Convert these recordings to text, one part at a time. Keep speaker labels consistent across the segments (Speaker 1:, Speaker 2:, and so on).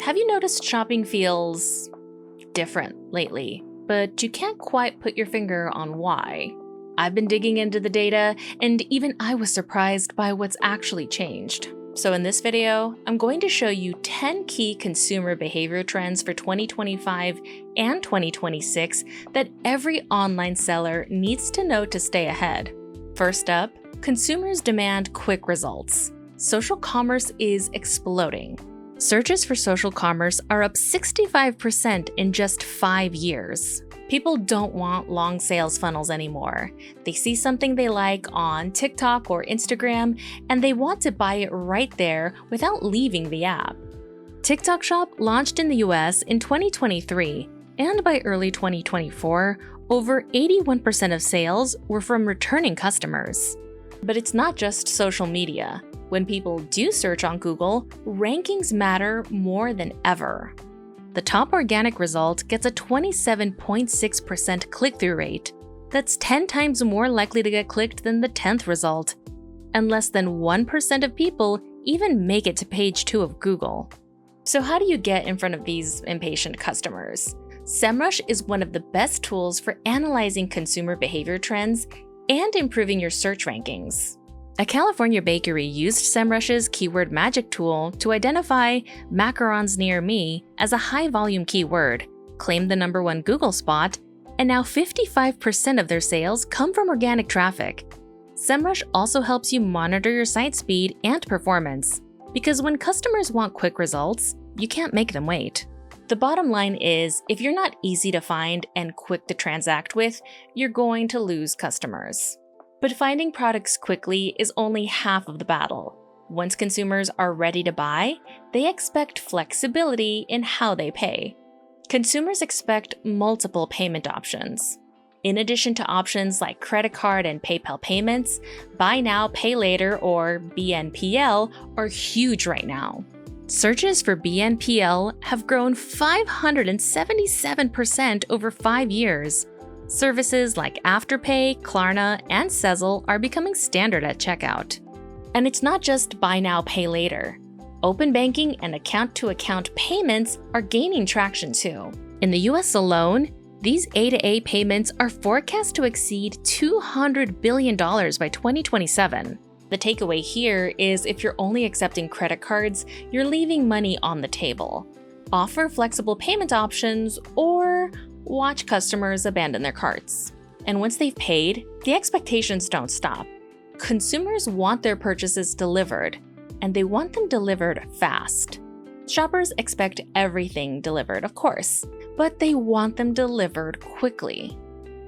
Speaker 1: Have you noticed shopping feels different lately, but you can't quite put your finger on why? I've been digging into the data, and even I was surprised by what's actually changed. So in this video, I'm going to show you 10 key consumer behavior trends for 2025 and 2026 that every online seller needs to know to stay ahead. First up, consumers demand quick results. Social commerce is exploding. Searches for social commerce are up 65% in just 5 years. People don't want long sales funnels anymore. They see something they like on TikTok or Instagram, and they want to buy it right there without leaving the app. TikTok Shop launched in the US in 2023, and by early 2024, over 81% of sales were from returning customers. But it's not just social media. When people do search on Google, rankings matter more than ever. The top organic result gets a 27.6% click-through rate. That's 10 times more likely to get clicked than the 10th result. And less than 1% of people even make it to page 2 of Google. So how do you get in front of these impatient customers? SEMrush is one of the best tools for analyzing consumer behavior trends and improving your search rankings. A California bakery used SEMrush's keyword magic tool to identify macarons near me as a high-volume keyword, claimed the #1 Google spot, and now 55% of their sales come from organic traffic. SEMrush also helps you monitor your site speed and performance, because when customers want quick results, you can't make them wait. The bottom line is, if you're not easy to find and quick to transact with, you're going to lose customers. But finding products quickly is only half of the battle. Once consumers are ready to buy, they expect flexibility in how they pay. Consumers expect multiple payment options. In addition to options like credit card and PayPal payments, buy now, pay later, or BNPL are huge right now. Searches for BNPL have grown 577% over 5 years. Services like Afterpay, Klarna, and Sezzle are becoming standard at checkout. And it's not just buy now, pay later. Open banking and account-to-account payments are gaining traction too. In the US alone, these A-to-A payments are forecast to exceed $200 billion by 2027. The takeaway here is if you're only accepting credit cards, you're leaving money on the table. Offer flexible payment options or watch customers abandon their carts. And once they've paid, the expectations don't stop. Consumers want their purchases delivered, and they want them delivered fast. Shoppers expect everything delivered, of course, but they want them delivered quickly.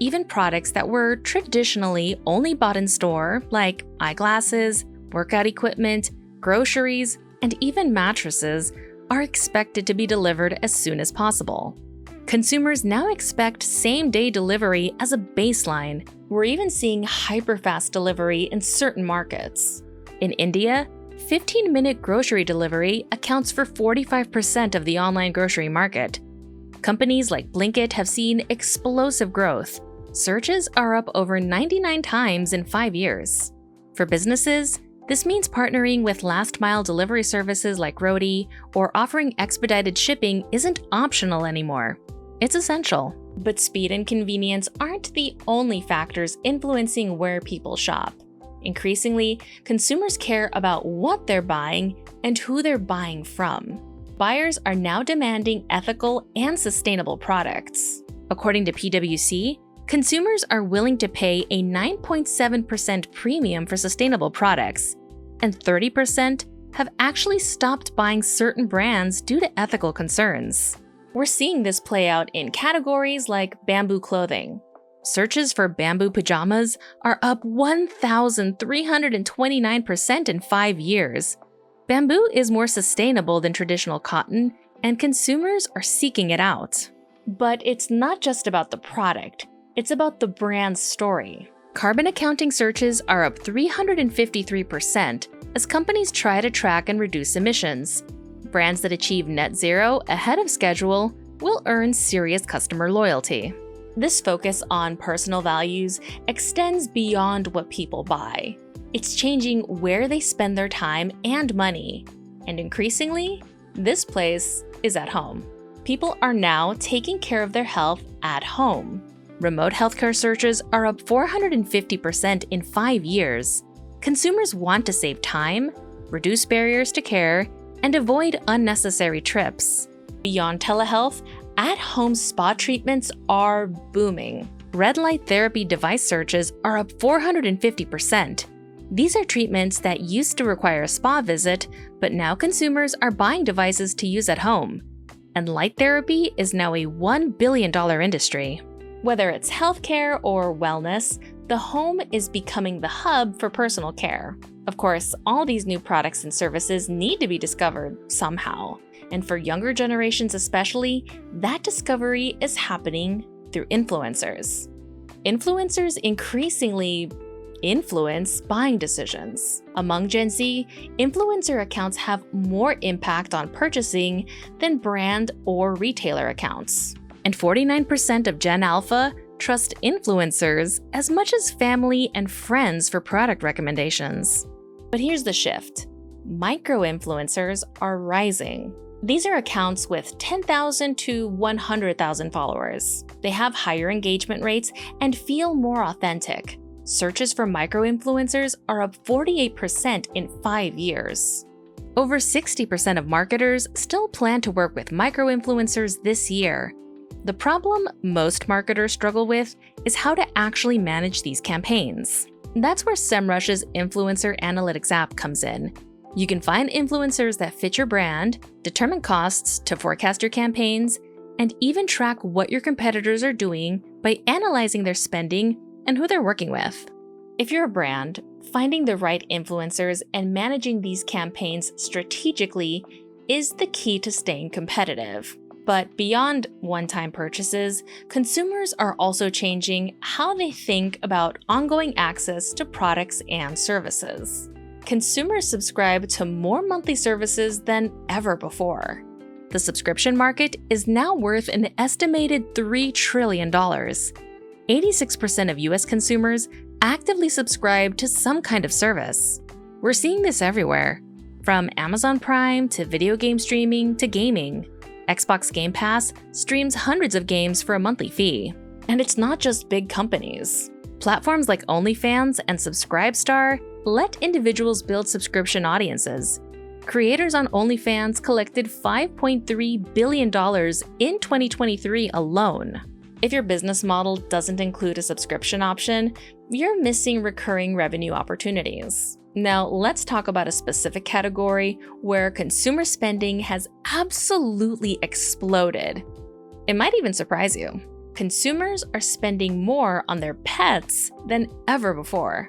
Speaker 1: Even products that were traditionally only bought in store, like eyeglasses, workout equipment, groceries, and even mattresses, are expected to be delivered as soon as possible. Consumers now expect same-day delivery as a baseline. We're even seeing hyper-fast delivery in certain markets. In India, 15-minute grocery delivery accounts for 45% of the online grocery market. Companies like Blinkit have seen explosive growth. Searches are up over 99 times in 5 years. For businesses, this means partnering with last-mile delivery services like Roadie or offering expedited shipping isn't optional anymore. It's essential. But speed and convenience aren't the only factors influencing where people shop. Increasingly, consumers care about what they're buying and who they're buying from. Buyers are now demanding ethical and sustainable products. According to PwC, consumers are willing to pay a 9.7% premium for sustainable products, and 30% have actually stopped buying certain brands due to ethical concerns. We're seeing this play out in categories like bamboo clothing. Searches for bamboo pajamas are up 1,329% in 5 years. Bamboo is more sustainable than traditional cotton, and consumers are seeking it out. But it's not just about the product, it's about the brand's story. Carbon accounting searches are up 353% as companies try to track and reduce emissions. Brands that achieve net zero ahead of schedule will earn serious customer loyalty. This focus on personal values extends beyond what people buy. It's changing where they spend their time and money. And increasingly, this place is at home. People are now taking care of their health at home. Remote healthcare searches are up 450% in 5 years. Consumers want to save time, reduce barriers to care, and avoid unnecessary trips. Beyond telehealth, at-home spa treatments are booming. Red light therapy device searches are up 450%. These are treatments that used to require a spa visit, but now consumers are buying devices to use at home. And light therapy is now a $1 billion industry. Whether it's healthcare or wellness, the home is becoming the hub for personal care. Of course, all these new products and services need to be discovered somehow. And for younger generations especially, that discovery is happening through influencers. Influencers increasingly influence buying decisions. Among Gen Z, influencer accounts have more impact on purchasing than brand or retailer accounts. And 49% of Gen Alpha trust influencers as much as family and friends for product recommendations. But here's the shift. Micro-influencers are rising. These are accounts with 10,000 to 100,000 followers. They have higher engagement rates and feel more authentic. Searches for micro-influencers are up 48% in 5 years. Over 60% of marketers still plan to work with micro-influencers this year. The problem most marketers struggle with is how to actually manage these campaigns. That's where SEMrush's Influencer Analytics app comes in. You can find influencers that fit your brand, determine costs to forecast your campaigns, and even track what your competitors are doing by analyzing their spending and who they're working with. If you're a brand, finding the right influencers and managing these campaigns strategically is the key to staying competitive. But beyond one-time purchases, consumers are also changing how they think about ongoing access to products and services. Consumers subscribe to more monthly services than ever before. The subscription market is now worth an estimated $3 trillion. 86% of US consumers actively subscribe to some kind of service. We're seeing this everywhere, from Amazon Prime to video game streaming to gaming. Xbox Game Pass streams hundreds of games for a monthly fee. And it's not just big companies. Platforms like OnlyFans and Subscribestar let individuals build subscription audiences. Creators on OnlyFans collected $5.3 billion in 2023 alone. If your business model doesn't include a subscription option, you're missing recurring revenue opportunities. Now, let's talk about a specific category where consumer spending has absolutely exploded. It might even surprise you. Consumers are spending more on their pets than ever before.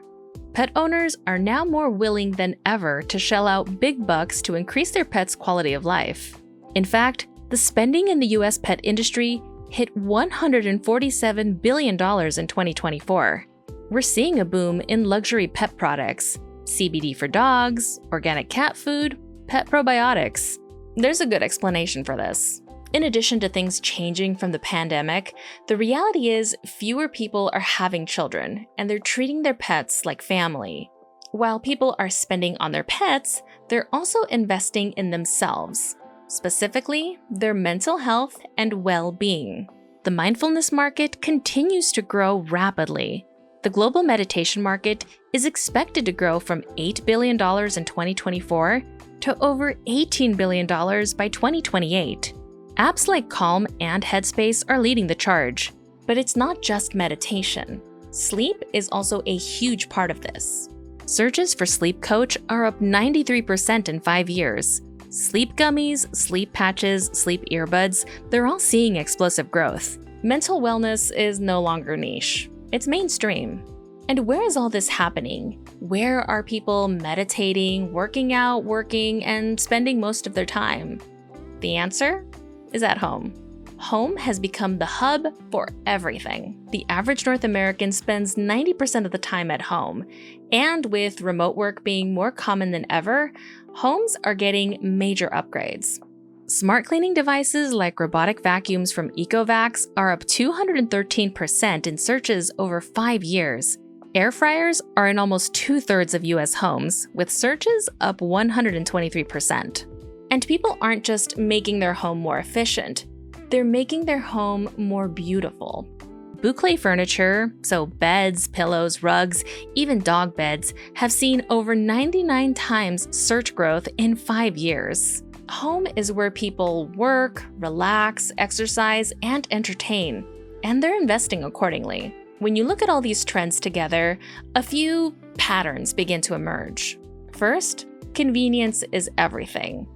Speaker 1: Pet owners are now more willing than ever to shell out big bucks to increase their pets' quality of life. In fact, the spending in the US pet industry hit $147 billion in 2024. We're seeing a boom in luxury pet products, CBD for dogs, organic cat food, pet probiotics. There's a good explanation for this. In addition to things changing from the pandemic, the reality is fewer people are having children, and they're treating their pets like family. While people are spending on their pets, they're also investing in themselves, specifically their mental health and well-being. The mindfulness market continues to grow rapidly. The global meditation market is expected to grow from $8 billion in 2024 to over $18 billion by 2028. Apps like Calm and Headspace are leading the charge. But it's not just meditation. Sleep is also a huge part of this. Searches for sleep coach are up 93% in 5 years. Sleep gummies, sleep patches, sleep earbuds, they're all seeing explosive growth. Mental wellness is no longer niche. It's mainstream. And where is all this happening? Where are people meditating, working out, working, and spending most of their time? The answer is at home. Home has become the hub for everything. The average North American spends 90% of the time at home, and with remote work being more common than ever, homes are getting major upgrades. Smart cleaning devices like robotic vacuums from Ecovacs are up 213% in searches over 5 years. Air fryers are in almost 2/3 of US homes, with searches up 123%. And people aren't just making their home more efficient, they're making their home more beautiful. Boucle furniture, so beds, pillows, rugs, even dog beds, have seen over 99 times search growth in 5 years. Home is where people work, relax, exercise, and entertain, and they're investing accordingly. When you look at all these trends together, a few patterns begin to emerge. First, convenience is everything.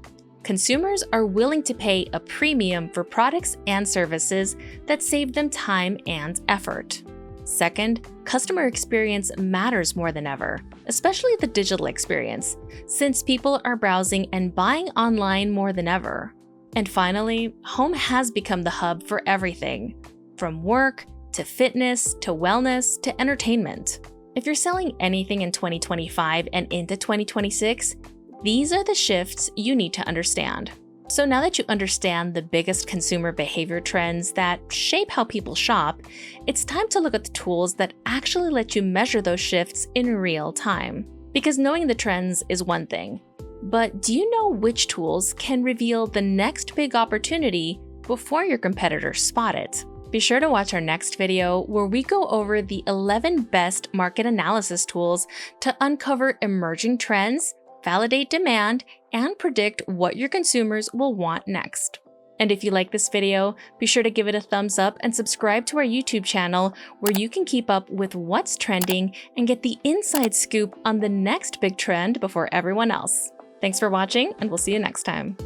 Speaker 1: Consumers are willing to pay a premium for products and services that save them time and effort. Second, customer experience matters more than ever, especially the digital experience, since people are browsing and buying online more than ever. And finally, home has become the hub for everything, from work to fitness to wellness to entertainment. If you're selling anything in 2025 and into 2026, these are the shifts you need to understand. So now that you understand the biggest consumer behavior trends that shape how people shop, it's time to look at the tools that actually let you measure those shifts in real time. Because knowing the trends is one thing, but do you know which tools can reveal the next big opportunity before your competitors spot it? Be sure to watch our next video where we go over the 11 best market analysis tools to uncover emerging trends, validate demand, and predict what your consumers will want next. And if you like this video, be sure to give it a thumbs up and subscribe to our YouTube channel where you can keep up with what's trending and get the inside scoop on the next big trend before everyone else. Thanks for watching, and we'll see you next time.